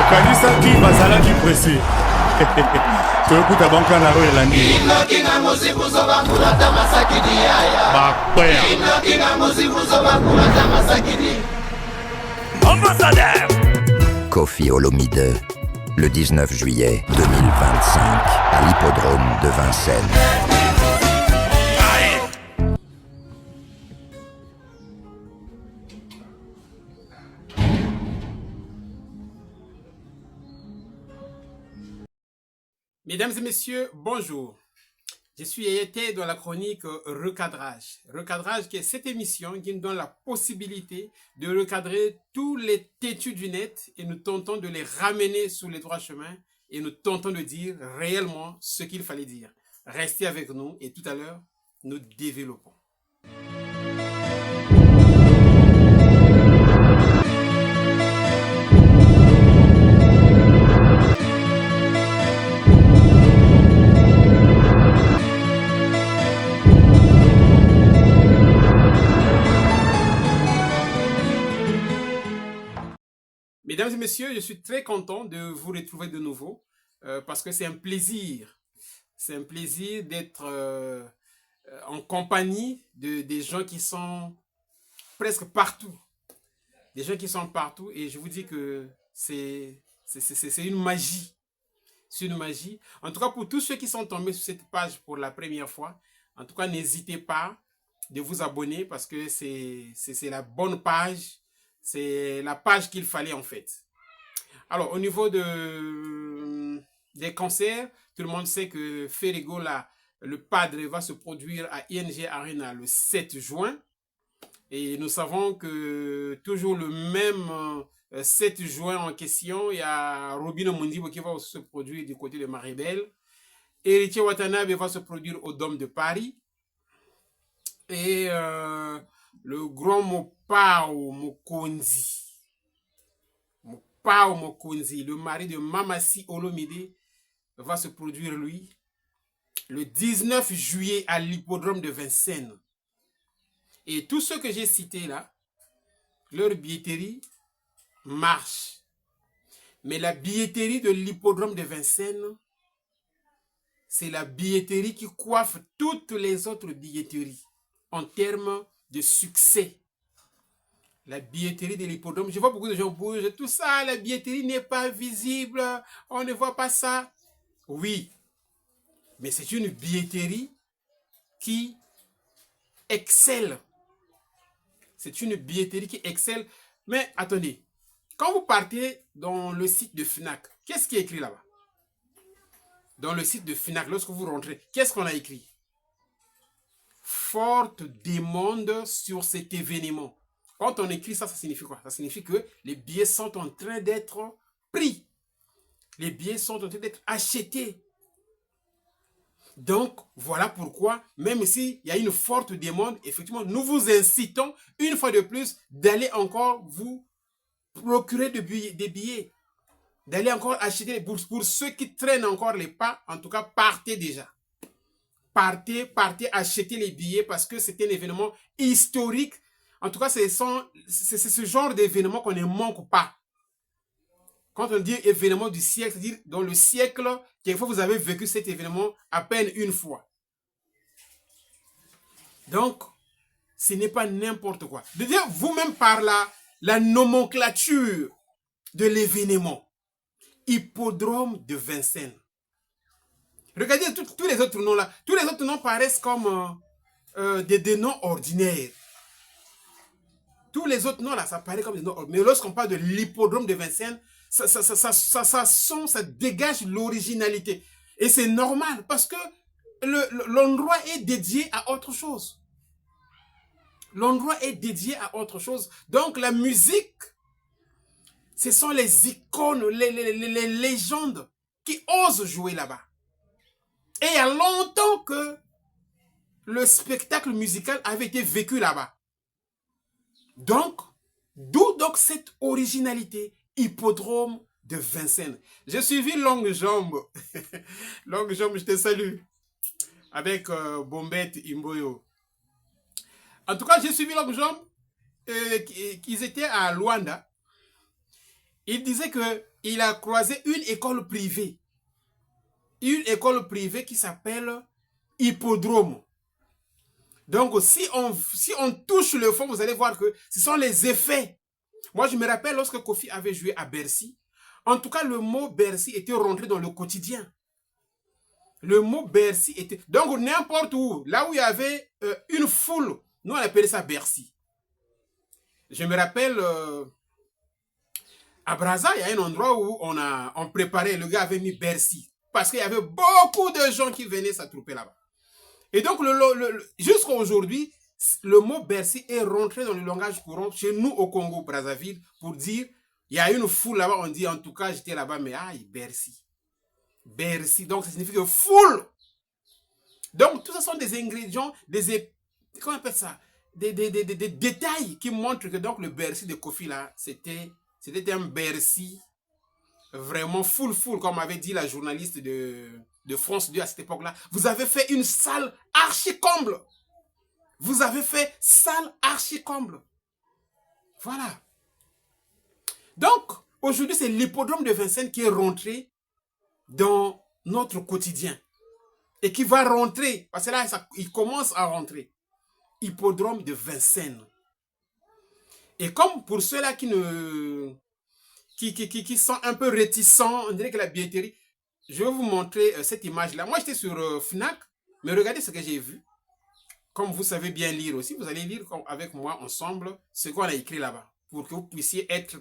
okanisaki bazalaki pressé toyokuta bankana oyo elandi bakweya Ambassadeur Kofi Olomide, le 19 juillet 2025, à l'hippodrome de Vincennes. Mesdames et messieurs, bonjour. Je suis Ayete dans la chronique Recadrage. Recadrage qui est cette émission qui nous donne la possibilité de recadrer tous les têtus du net et nous tentons de les ramener sur les droits chemins et nous tentons de dire réellement ce qu'il fallait dire. Restez avec nous et tout à l'heure, nous développons. Mesdames et messieurs, je suis très content de vous retrouver de nouveau parce que c'est un plaisir. C'est un plaisir d'être en compagnie des gens qui sont presque partout. Des gens qui sont partout et je vous dis que c'est une magie. C'est une magie. En tout cas, pour tous ceux qui sont tombés sur cette page pour la première fois, en tout cas, n'hésitez pas de vous abonner parce que c'est la bonne page. C'est la page qu'il fallait en fait. Alors, au niveau des concerts, tout le monde sait que Ferrigo, là, le Padre, va se produire à ING Arena le 7 juin. Et nous savons que toujours le même 7 juin en question, il y a Robino Mundibo qui va se produire du côté de Maribel. Héritier Watanabe va se produire au Dôme de Paris. Et le grand Mopao Mokonzi, le mari de Mamassi Olomide, va se produire lui le 19 juillet à l'hippodrome de Vincennes. Et tous ceux que j'ai cités là, leur billetterie marche. Mais la billetterie de l'hippodrome de Vincennes, c'est la billetterie qui coiffe toutes les autres billetteries en termes de succès. La billetterie de l'hippodrome, je vois beaucoup de gens bouger, tout ça, la billetterie n'est pas visible, on ne voit pas ça. Oui, mais c'est une billetterie qui excelle. C'est une billetterie qui excelle. Mais attendez, quand vous partez dans le site de Fnac, qu'est-ce qui est écrit là-bas? Dans le site de Fnac, lorsque vous rentrez, qu'est-ce qu'on a écrit? Forte demande sur cet événement. Quand on écrit ça, ça signifie quoi? Ça signifie que les billets sont en train d'être pris. Les billets sont en train d'être achetés. Donc, voilà pourquoi, même s'il y a une forte demande, effectivement, nous vous incitons, une fois de plus, d'aller encore vous procurer des billets. D'aller encore acheter les bourses. Pour ceux qui traînent encore les pas, en tout cas, partez déjà. Partez, achetez les billets parce que c'est un événement historique. En tout cas, c'est ce genre d'événement qu'on ne manque pas. Quand on dit événement du siècle, c'est-à-dire dans le siècle, quelquefois vous avez vécu cet événement à peine une fois. Donc, ce n'est pas n'importe quoi. De dire vous-même par la nomenclature de l'événement. Hippodrome de Vincennes. Regardez tous les autres noms là. Tous les autres noms paraissent comme des noms ordinaires. Tous les autres noms là, ça paraît comme des noms ordinaires. Mais lorsqu'on parle de l'hippodrome de Vincennes, ça dégage l'originalité. Et c'est normal parce que l'endroit est dédié à autre chose. L'endroit est dédié à autre chose. Donc la musique, ce sont les icônes, les légendes qui osent jouer là-bas. Et il y a longtemps que le spectacle musical avait été vécu là-bas. Donc, d'où donc cette originalité, hippodrome de Vincennes. J'ai suivi Longue Jambe. Longue Jambe, je te salue. Avec Bombette Imboyo. En tout cas, j'ai suivi Longue Jambe. Qu'ils étaient à Luanda. Il disait que il a croisé une école privée. Une école privée qui s'appelle Hippodrome. Donc, si on touche le fond, vous allez voir que ce sont les effets. Moi, je me rappelle lorsque Kofi avait joué à Bercy. En tout cas, le mot Bercy était rentré dans le quotidien. Le mot Bercy était... Donc, n'importe où, là où il y avait une foule, nous, on appelait ça Bercy. Je me rappelle, à Brazza, il y a un endroit où on préparait, le gars avait mis Bercy. Parce qu'il y avait beaucoup de gens qui venaient s'attrouper là-bas. Et donc, jusqu'à aujourd'hui, le mot Bercy est rentré dans le langage courant chez nous au Congo, Brazzaville, pour dire, il y a une foule là-bas, on dit, en tout cas, j'étais là-bas, mais aïe, Bercy. Bercy, donc ça signifie foule. Donc, tout ça sont des ingrédients, comment on appelle ça? Des détails qui montrent que donc le Bercy de Kofi là, c'était un Bercy vraiment full, comme avait dit la journaliste de France 2 à cette époque-là. Vous avez fait une salle archi-comble. Vous avez fait salle archi-comble. Voilà. Donc, aujourd'hui, c'est l'hippodrome de Vincennes qui est rentré dans notre quotidien. Et qui va rentrer, parce que là, il commence à rentrer. Hippodrome de Vincennes. Et comme pour ceux-là qui sont un peu réticents, on dirait que la billetterie, je vais vous montrer cette image-là. Moi, j'étais sur Fnac, mais regardez ce que j'ai vu. Comme vous savez bien lire aussi, vous allez lire avec moi ensemble ce qu'on a écrit là-bas. Pour que vous puissiez être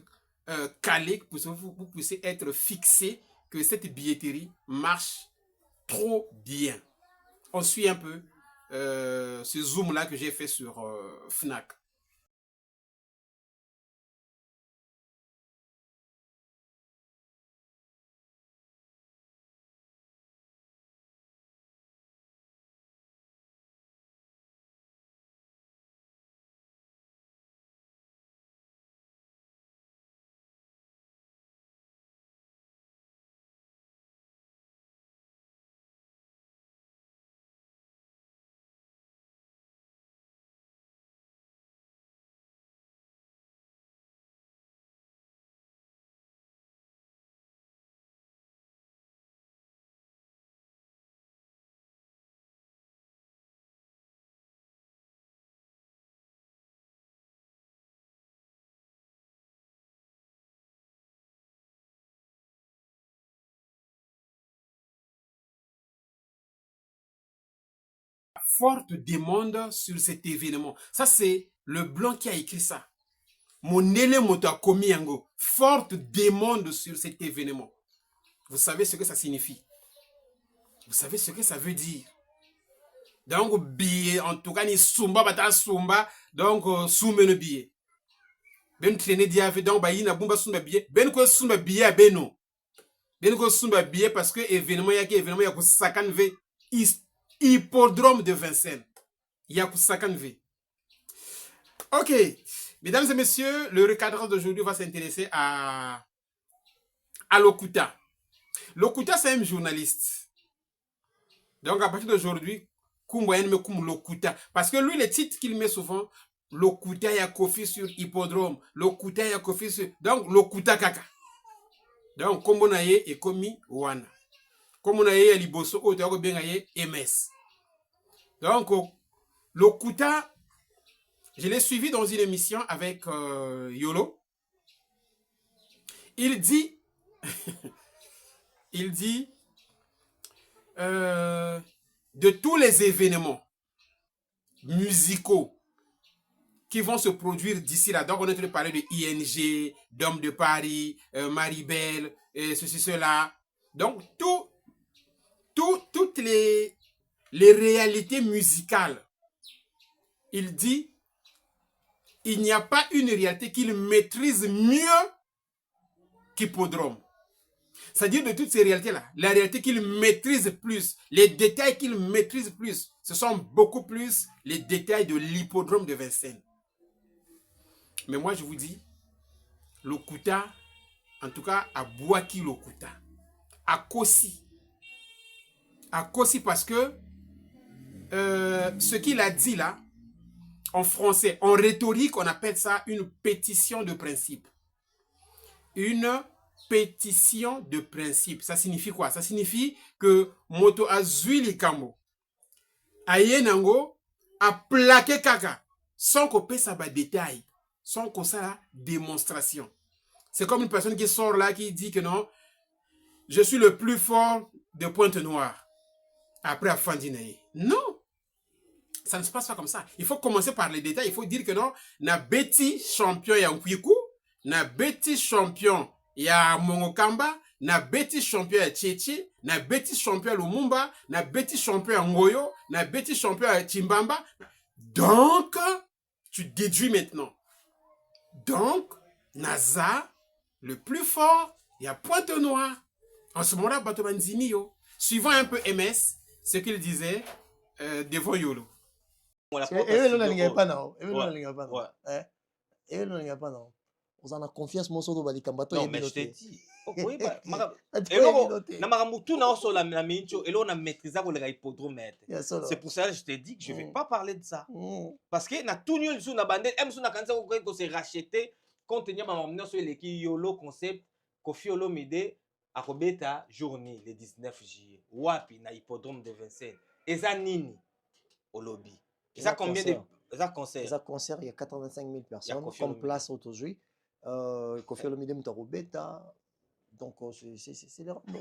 calé, pour que vous puissiez être fixé que cette billetterie marche trop bien. On suit un peu ce zoom-là que j'ai fait sur Fnac. Forte demande sur cet événement. Ça, c'est le blanc qui a écrit ça. Monele Motakomi Yango. Forte demande sur cet événement. Vous savez ce que ça signifie? Vous savez ce que ça veut dire? Donc, billet, en tout cas, ni sumba, bata sumba, donc, soume le billet. Ben traîner diave, donc, ba yina bumba sumba billet. Ben ko sumba billet à beno. Ben ko sumba billet parce que événement, y'a ko sakan ve. Hippodrome de Vincennes. Yakusakan V. Ok. Mesdames et messieurs, le recadrage d'aujourd'hui va s'intéresser à Lokuta. Lokuta, c'est un journaliste. Donc, à partir d'aujourd'hui, Lokuta. Parce que lui, les titres qu'il met souvent, Lokuta Yakofi sur Hippodrome. Lokuta Yakofi sur... Donc, Lokuta Kaka. Donc, Kombonaye et Komi Wana. Comme on a eu à Liboso, on a eu MS. Donc, Lokuta, je l'ai suivi dans une émission avec Yolo. Il dit, de tous les événements musicaux qui vont se produire d'ici là. Donc, on a parlé de ING, d'Homme de Paris, Maribel, ceci, cela. Donc, toutes les réalités musicales, il dit, il n'y a pas une réalité qu'il maîtrise mieux qu'Hippodrome. C'est-à-dire de toutes ces réalités-là, la réalité qu'il maîtrise plus, les détails qu'il maîtrise plus, ce sont beaucoup plus les détails de l'Hippodrome de Vincennes. Mais moi, je vous dis, Lokuta, en tout cas, à Bouaki Lokuta, à Kossi, parce que ce qu'il a dit là, en français, en rhétorique, on appelle ça une pétition de principe. Une pétition de principe. Ça signifie quoi? Ça signifie que moto azui likambo. Ayenango a plaqué kaka. Sans qu'on paie ça détail. Sans qu'on ça démonstration. C'est comme une personne qui sort là, qui dit que non, je suis le plus fort de Pointe-Noire. Après, à Fandinaï. Non. Ça ne se passe pas comme ça. Il faut commencer par les détails. Il faut dire que non, na beti champion ya Nkwiku, na beti champion ya Mongokamba, na beti champion ya Tchétché, na beti champion ya Lumumba, na beti champion ya Ngoyo, na beti champion ya Chimbamba. Donc, tu déduis maintenant. Donc, Naza, le plus fort, il y a Pointe-Noire. En ce moment-là, Batobanzini, yo. Suivant un peu MS, ce qu'il disait devant Yolo. On a confiance, mon sodo bali kambato. Non, mais je t'ai dit. Oui, bah, c'est pour ça que je t'ai dit que je ne vais pas parler de ça. Parce que na tout nul sous na bande, M sous na kanza ko s'est racheté compte tenu ma maman sur l'équipe Yolo concept Kofi Olomide à Robeta journée le 19 juillet. Wapi na hippodrome de Vincennes. Et ça nini au lobby. Et ça combien de concert? Ça concert, il y a 85 000 personnes comme place aujourd'hui. Kofi Olomide à Robeta. Donc, c'est leur nom.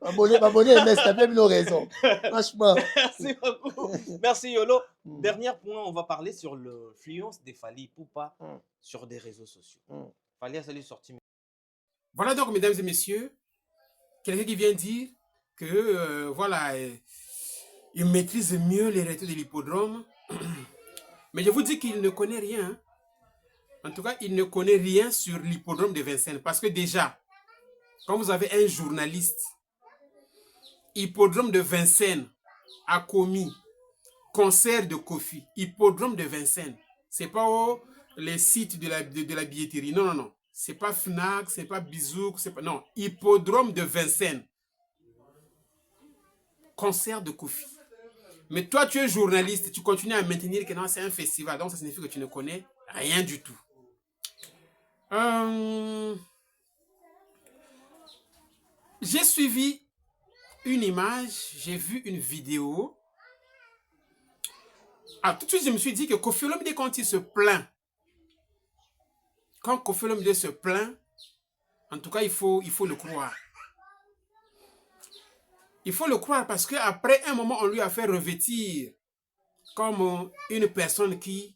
Abonné, mais t'as même nos raisons. Franchement. Merci beaucoup. Merci Yolo. Dernier point, on va parler sur l'influence des Fally Ipupa sur des réseaux sociaux. Fally a salué sorti. Voilà donc, mesdames et messieurs, quelqu'un qui vient dire que, voilà, il maîtrise mieux les réseaux de l'hippodrome. Mais je vous dis qu'il ne connaît rien. En tout cas, il ne connaît rien sur l'hippodrome de Vincennes. Parce que déjà, quand vous avez un journaliste, hippodrome de Vincennes a commis concert de Kofi, hippodrome de Vincennes. C'est pas les sites de la billetterie. Non, non, non. C'est pas Fnac, c'est pas Bizouk, c'est pas... Non, hippodrome de Vincennes. Concert de Kofi. Mais toi, tu es journaliste, tu continues à maintenir que non, c'est un festival. Donc, ça signifie que tu ne connais rien du tout. J'ai suivi une image, j'ai vu une vidéo. Ah, tout de suite, je me suis dit que Kofi Olomide, quand il se plaint, quand Kofi Olomide se plaint, en tout cas, il faut le croire. Il faut le croire parce qu'après un moment, on lui a fait revêtir comme une personne qui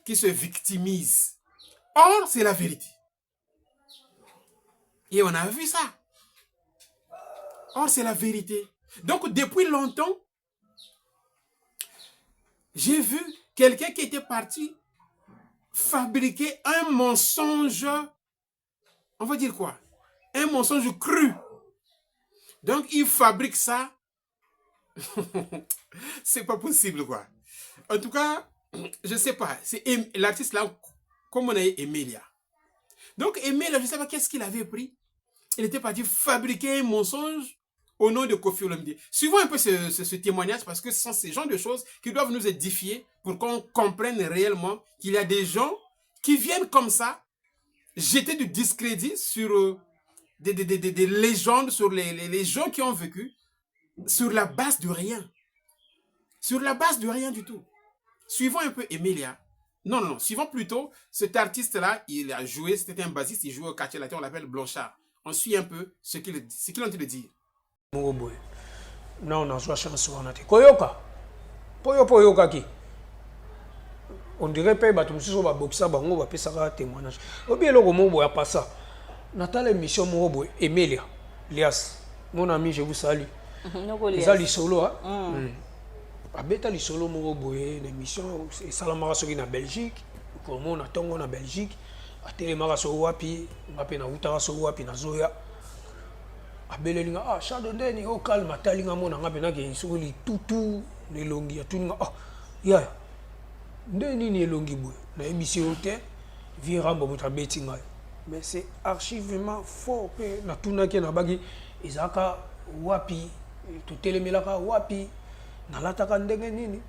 se victimise. Or, c'est la vérité. Et on a vu ça. Or, c'est la vérité. Donc, depuis longtemps, j'ai vu quelqu'un qui était parti fabriquer un mensonge. On va dire quoi? Un mensonge cru. Donc, il fabrique ça. C'est pas possible, quoi. En tout cas, je sais pas. C'est l'artiste là, comme on a Emilia. Donc, Emilia, je ne sais pas qu'est-ce qu'il avait pris. Il était parti fabriquer un mensonge au nom de Kofi Olomide. Suivons un peu ce témoignage parce que ce sont ces genres de choses qui doivent nous édifier pour qu'on comprenne réellement qu'il y a des gens qui viennent comme ça jeter du discrédit sur des légendes, sur les gens qui ont vécu sur la base de rien. Sur la base de rien du tout. Suivons un peu Emilia. Non, non, non. Suivons plutôt cet artiste-là. Il a joué, c'était un bassiste, il jouait au quartier latin, on l'appelle Blanchard. On suit un peu ce qu'il est en train de dire. Non, non, soit chance on a été. Koyoka. Poyoka qui. On dirait pas que tu me boxer bango va payer ça témoignage. Ou bien le roman boya pas ça. Nathalie émission mon boy Emilia. Lias. Mon ami, je vous salue. Ils ont solo hein. Abeta li solo mon boy l'émission c'est Salamara soki na Belgique. Comme on attend en Belgique. A télémara so wapi, ngape na utara so wapi na zoya. Abelinga ah Chardonnay au calme talinga mona ngape na ke sokoli tutu ne longi atuninga ah ya ndeni ni longi boy na émission te vira mbo muta betinga mais c'est archivement fort pe na tunaki na bagi izaka wapi to telemelaka wapi na lataka ndenge nini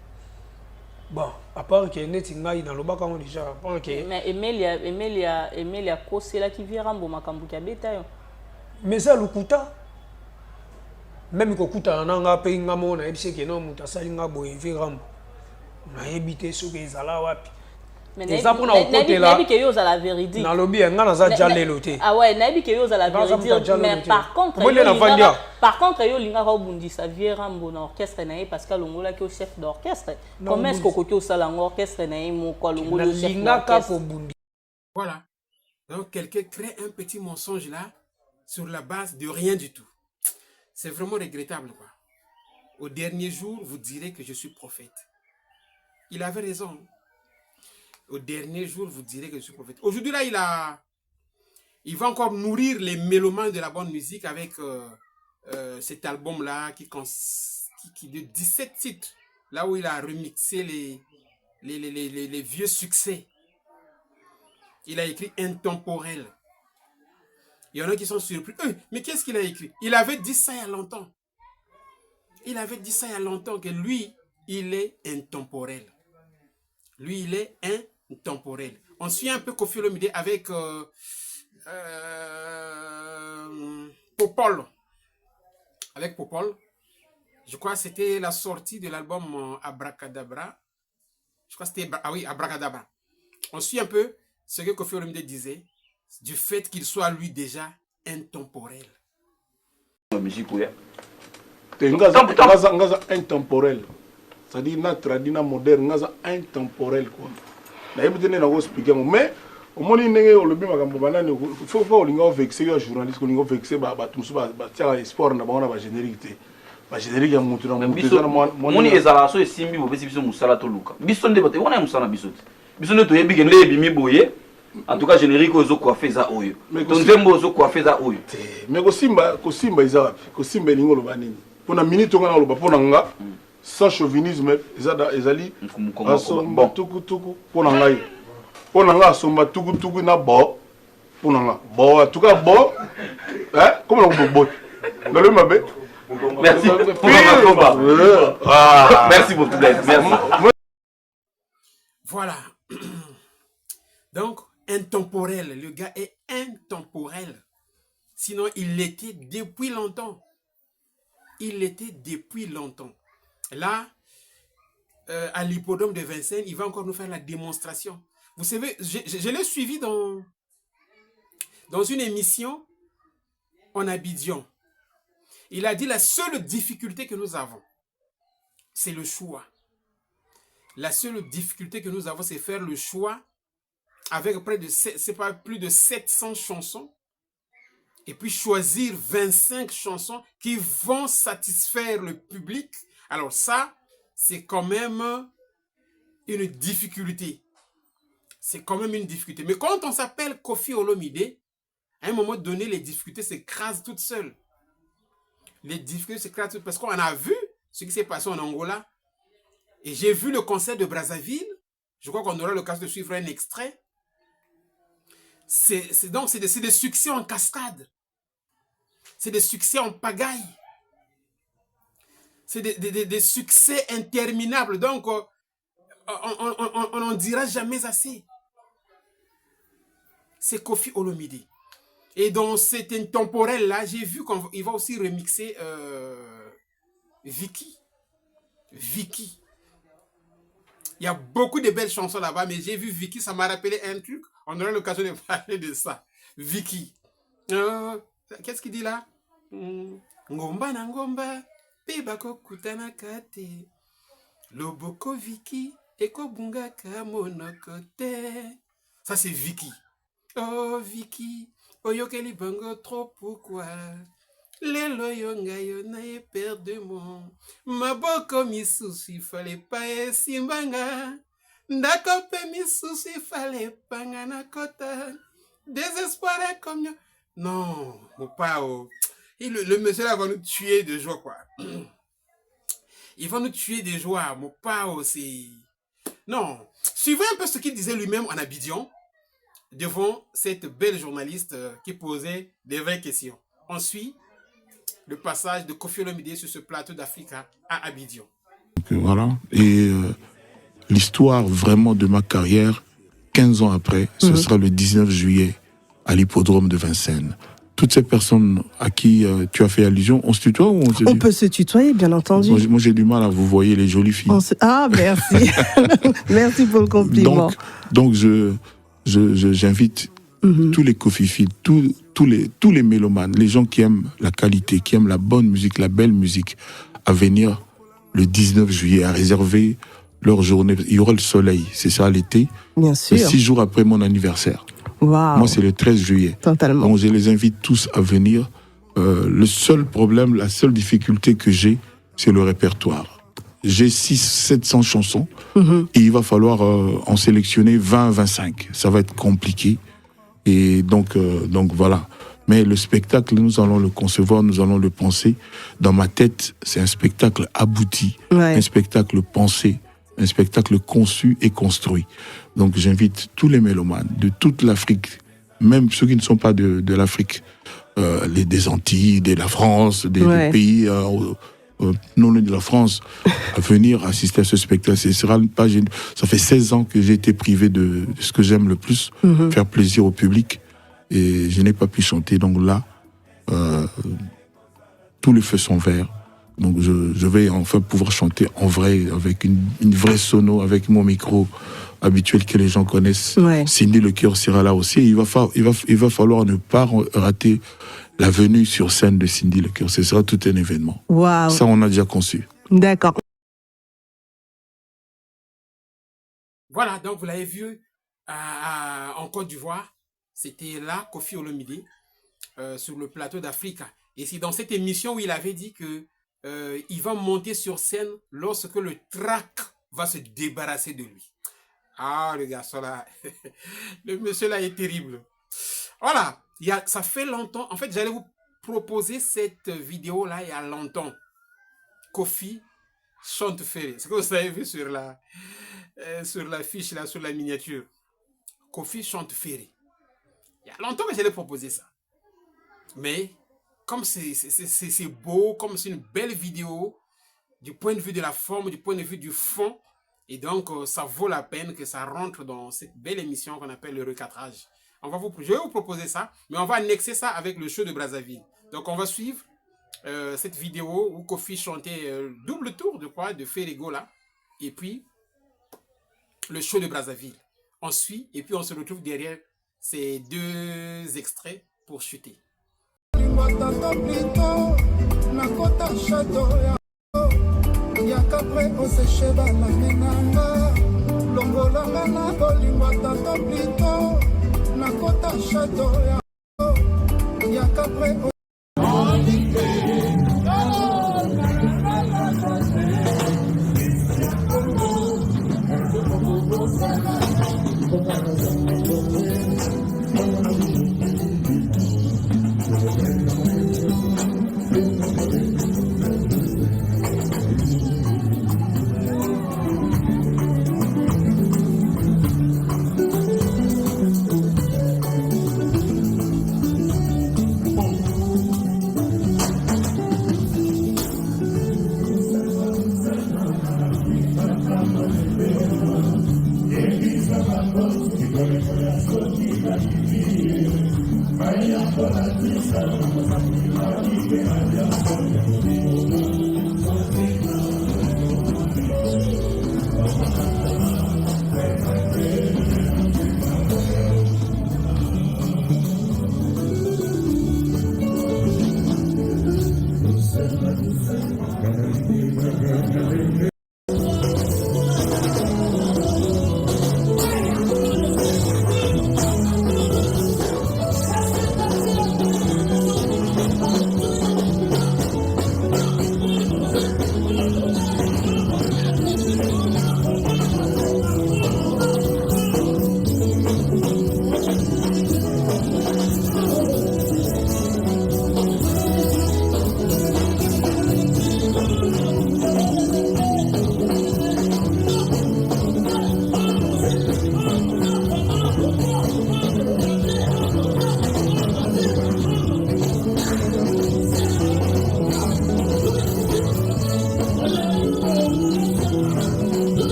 Bon, à part que net ngai na lobaka on déjà, à part que mais Emelia Kosela qui vient rambo makambu ya beta yo. mais ça lukuta même ko kuta nanga pe ngamo na ebise ke no muta sali nga boye vi rambo. Na ebité so ke ezala wapi. Mais ça pour na okotela. Na que yo za la vérité. Na lobi nga na za jalelo te. Ah ouais, na que yo za la vérité, mais par contre yo linga ko bundisa vie rambo na orchestre na parce que longola ki au chef d'orchestre. Comment est-ce que au sala orchestre na mo ko longola chef d'orchestre. Voilà. Donc quelqu'un crée un petit mensonge là sur la base de rien du tout. C'est vraiment regrettable quoi. Au dernier jour, vous direz que je suis prophète. Il avait raison. Au dernier jour, vous direz que je suis prophète. Aujourd'hui, là, il va encore nourrir les mélomanes de la bonne musique avec cet album-là qui de 17 titres. Là où il a remixé les vieux succès. Il a écrit Intemporel. Il y en a qui sont surpris. Mais qu'est-ce qu'il a écrit? Il avait dit ça il y a longtemps. Il avait dit ça il y a longtemps que lui, il est intemporel. Lui, il est intemporel. On suit un peu Koffi Olomide avec Popol. Avec Popol. Je crois que c'était la sortie de l'album Abracadabra. Je crois que c'était... Ah oui, Abracadabra. On suit un peu ce que Koffi Olomide disait du fait qu'il soit lui déjà intemporel. Intemporel. C'est-à-dire na tradina moderne ngaza intemporel quoi. Na yebutene na ko expliquer mais au moins ndenge olobi makambo banane faut olinga vexer yo journaliste olinga vexer ba tumsu ba tia espoir na bana ba générique ba générique ya mutu na mutu na moni ezala so esimbi bo besi biso musala to luka biso nde bote wana musala biso biso nde to yebi ke nde bimi boye en tout cas générique ozo coiffer za oyo ton tembo ozo coiffer za oyo mais ko simba iza wapi ko simba lingo lo banini pona minute ngana lo ba pona nga sans chauvinisme ezali asomba tukutuku pona ngai pona nga asomba tukutuku na bo pona nga bo en tout cas bo comme on bote dans le mabe merci merci beaucoup merci. Voilà. Donc intemporel, le gars est intemporel, sinon il l'était depuis longtemps. Il l'était depuis longtemps. Là, à l'hippodrome de Vincennes, il va encore nous faire la démonstration. Vous savez, je l'ai suivi dans une émission en Abidjan. Il a dit la seule difficulté que nous avons, c'est le choix. La seule difficulté que nous avons, c'est faire le choix avec près de, c'est pas plus de 700 chansons. Et puis choisir 25 chansons qui vont satisfaire le public. Alors ça, c'est quand même une difficulté. C'est quand même une difficulté. Mais quand on s'appelle Koffi Olomide, à un moment donné, les difficultés s'écrasent toutes seules. Les difficultés s'écrasent toutes parce qu'on a vu ce qui s'est passé en Angola. Et j'ai vu le concert de Brazzaville. Je crois qu'on aura l'occasion de suivre un extrait. Donc, c'est des succès en cascade. C'est des succès en pagaille. C'est des succès interminables. Donc, on n'en dira jamais assez. C'est Koffi Olomide. Et dans cet intemporel-là, j'ai vu qu'il va aussi remixer Vicky. Vicky. Il y a beaucoup de belles chansons là-bas, mais j'ai vu Vicky, ça m'a rappelé un truc. On aura l'occasion de parler de ça. Vicky. Qu'est-ce qu'il dit là? Ngomba na ngomba, pebako kutana kate. Loboko Vicky, eko bunga ka monokote. Ça c'est Vicky. Oh Vicky, oyokeli bango trop pourquoi? Lelo yonga yona e perdement. Maboko misusi fallait pas esimbanga. Ndako pe misusi fallait panga na kota. Désespoir comme yo. Non, mon pao. Le monsieur là va nous tuer de joie, quoi. Il va nous tuer de joie, mon pao, c'est... Non. Suivez un peu ce qu'il disait lui-même en Abidjan, devant cette belle journaliste qui posait des vraies questions. On suit le passage de Koffi Olomide sur ce plateau d'Africa à Abidjan. Voilà. Et l'histoire vraiment de ma carrière, 15 ans après, ce sera le 19 juillet à l'hippodrome de Vincennes. Toutes ces personnes à qui tu as fait allusion, on se tutoie ou on se On peut se tutoyer, bien entendu. Moi, j'ai du mal à vous voyer les jolies filles. Ah, merci. Merci pour le compliment. Donc j'invite tous les cofifis, tous les mélomanes, les gens qui aiment la qualité, qui aiment la bonne musique, la belle musique, à venir le 19 juillet, à réserver leur journée. Il y aura le soleil, c'est ça l'été. Bien sûr. 6 jours après mon anniversaire. Wow. Moi, c'est le 13 juillet. Totalement. Donc, je les invite tous à venir. Le seul problème, la seule difficulté que j'ai, c'est le répertoire. J'ai 600-700 chansons et il va falloir en sélectionner 20-25. Ça va être compliqué. Et donc voilà. Mais le spectacle, nous allons le concevoir, nous allons le penser. Dans ma tête, c'est un spectacle abouti, un spectacle pensé, un spectacle conçu et construit. Donc j'invite tous les mélomanes de toute l'Afrique, même ceux qui ne sont pas de l'Afrique, des Antilles, de la France, des pays non loin de la France, à venir assister à ce spectacle. Ça fait 16 ans que j'ai été privé de ce que j'aime le plus, faire plaisir au public, et je n'ai pas pu chanter. Donc là, tous les feux sont verts. Donc je vais enfin pouvoir chanter en vrai, avec une vraie sono, avec mon micro habituel que les gens connaissent. Cindy Le Cœur sera là aussi. Il va falloir ne pas rater la venue sur scène de Cindy Le Cœur. Ce sera tout un événement. Wow. Ça, on a déjà conçu. D'accord. Voilà, donc vous l'avez vu en Côte d'Ivoire. C'était là, Koffi Olomide, sur le plateau d'Africa. Et c'est dans cette émission où il avait dit que il va monter sur scène lorsque le trac va se débarrasser de lui. Ah, le garçon là, le monsieur là est terrible. Voilà, ça fait longtemps. En fait, j'allais vous proposer cette vidéo là il y a longtemps. Koffi chante Ferré. C'est ce que vous avez vu sur la fiche là, sur la miniature. Koffi chante Ferré. Il y a longtemps que j'allais proposer ça. Mais comme c'est beau, comme c'est une belle vidéo, du point de vue de la forme, du point de vue du fond, et donc ça vaut la peine que ça rentre dans cette belle émission qu'on appelle le recadrage. Je vais vous proposer ça, mais on va annexer ça avec le show de Brazzaville. Donc on va suivre cette vidéo où Koffi chantait double tour de Ferrego là, et puis le show de Brazzaville. On suit, et puis on se retrouve derrière ces 2 extraits pour chuter.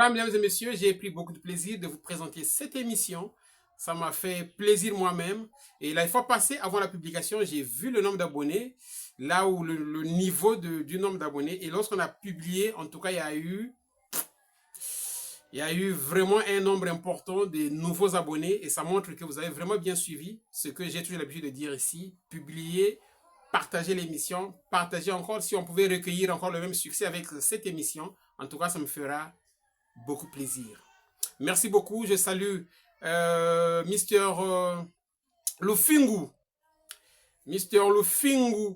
Voilà, mesdames et messieurs, j'ai pris beaucoup de plaisir de vous présenter cette émission. Ça m'a fait plaisir moi-même. Et là, il faut passer avant la publication. J'ai vu le nombre d'abonnés, là où le niveau du nombre d'abonnés. Et lorsqu'on a publié, en tout cas, il y a eu vraiment un nombre important de nouveaux abonnés. Et ça montre que vous avez vraiment bien suivi ce que j'ai toujours l'habitude de dire ici. Publier, partager l'émission, partager encore. Si on pouvait recueillir encore le même succès avec cette émission, en tout cas, ça me fera beaucoup plaisir. Merci beaucoup. Je salue Mr. Lufingu. Mr. Lufingu.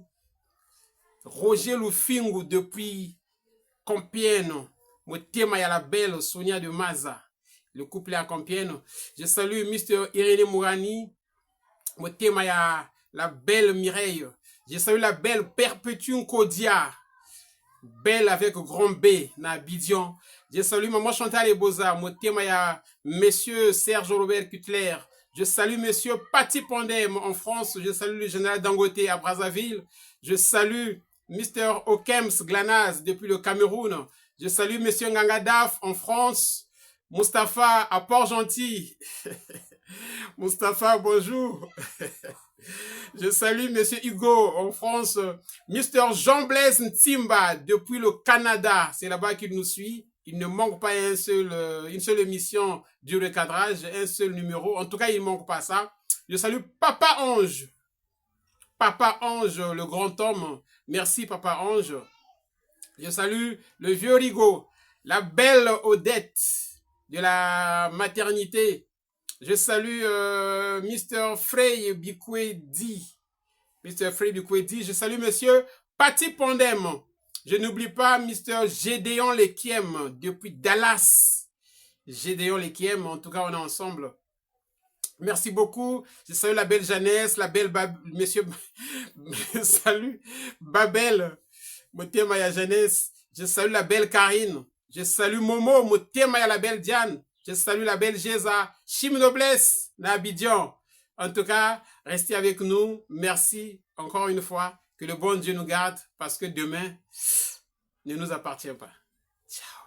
Roger Lufingu depuis Compiègne. Motema ya la belle Sonia de Maza. Le couple est à Compiègne. Je salue Mr. Irénée Mourani. Motema ya la belle Mireille. Je salue la belle Perpétue Kodia. Belle avec grand B, na Bidion. Je salue maman Chantal et Beaux-Arts. Motema ya monsieur Serge Robert Cutler. Je salue monsieur Paty Pandem en France. Je salue le général Dangote à Brazzaville. Je salue Mr. Okems Glanaz depuis le Cameroun. Je salue monsieur Ngangadaf en France. Mustapha à Port-Gentil. Mustapha, bonjour. Je salue monsieur Hugo en France. Mr. Jean-Blaise Ntimba depuis le Canada. C'est là-bas qu'il nous suit. Il ne manque pas une seule émission du recadrage, un seul numéro. En tout cas, il ne manque pas ça. Je salue Papa Ange. Papa Ange, le grand homme. Merci, Papa Ange. Je salue le vieux Rigaud. La belle Odette de la maternité. Je salue Mr. Frey Bikwedi. Mr. Frey Bikwedi. Je salue monsieur Paty Pandem. Je n'oublie pas Mr. Gédéon Lekiem depuis Dallas. Gédéon Lekiem, en tout cas, on est ensemble. Merci beaucoup. Je salue la belle Jeannesse, la belle monsieur. Salut Babel. Motema ya Jeannesse. Je salue la belle Karine. Je salue Momo. Motema ya la belle Diane. Je salue la belle Géza. Chim Noblesse, na Abidjan. En tout cas, restez avec nous. Merci encore une fois. Que le bon Dieu nous garde parce que demain ne nous appartient pas. Ciao.